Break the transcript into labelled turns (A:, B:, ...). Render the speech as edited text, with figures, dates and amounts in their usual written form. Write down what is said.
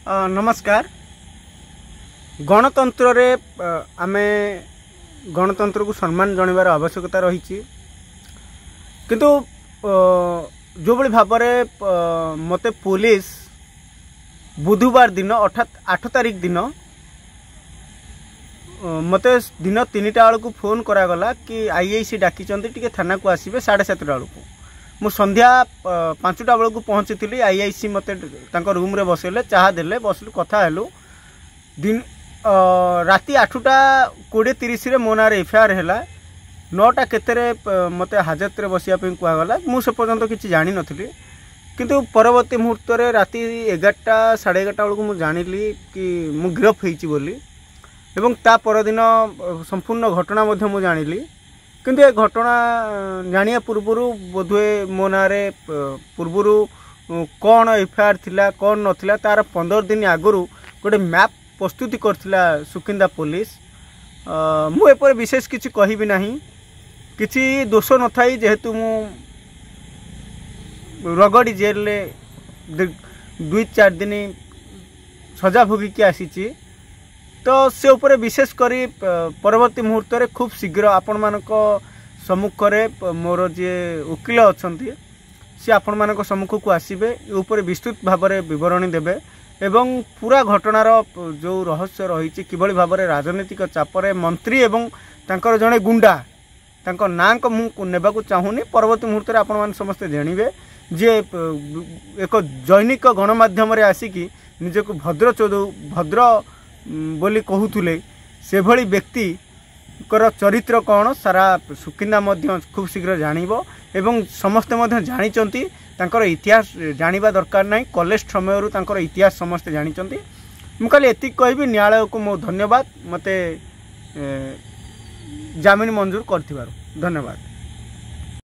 A: नमस्कार। गणतंत्र रे आमे गणतंत्र को सम्मान जणाइबार आवश्यकता रही किंतु जो बड़ी भाव मते पुलिस बुधवार दिन अर्थात 8 तारिख दिन मते दिन 3टा बेलू को फोन करागला कि आईआईसी डाकी टी थाना को आसबे 7:30 बेलू मु संध्या 5टा बेलू को पहुँची आईआईसी मते रूम रे बसैले चाह देले बसलु कथा हेलु दिन राति 8टा 20:30 रे मो ना एफआईआर है 9टा केते मते हाजत रे बसिया कहगला मुझे पर्यंत किसी जानी नथली किंतु परवर्ती मुहूर्त रे राति 11टा 11:30 बेलू मुझे जानिली कि मु गिरफ होईची बोली एवं ता परदिन संपूर्ण घटना मध्य मु जानिली किंतु ए घटना जानिया पूर्वर बोधे मो ना पूर्वर कौन एफआईआर थिला कौन नथिला तार 15 दिन आगु गोटे मैप प्रस्तुति करथिला सुकिंदा पुलिस मु एपर विशेष किछि कहिबि नाही किछि दोष न थाई जेहेतु मु रगड़ी जेल ले 2-4 दिन सजा भोगी के आसीची तो से उपरे विशेष करी परवर्ती मुहूर्त रे खूब शीघ्र आपण मानक सम्मुख रे मोर जे वकील अछंती से आपण मानक सम्मुख को आसीबे ऊपर विस्तृत भाव में विवरणी देबे एवं पूरा घटनार जो रहस्य रही किभली भाव में राजनीतिक चापरे मंत्री एवं तांकर जड़े गुंडा तांकर नाँ को मु नेबाकू चाहूनी परवर्ती मुहूर्त में आपण मान समस्ते जानिबे जे एक दैनिक गणमाध्यम रे आसिकी निजको भद्र बोली कहूले से भली व्यक्ति कर चरित्र कौन सारा सुकिंदा मध्य खूब शीघ्र जानिबो एवं समस्ते मध्य जानिचंती तांकर इतिहास जानिबा दरकार नहीं कॉलेज समय तांकर इतिहास समस्ते जानिचंती मु खाली एति कहबी न्यायालय को मो धन्यवाद मते जामिन मंजूर करथिबार धन्यवाद।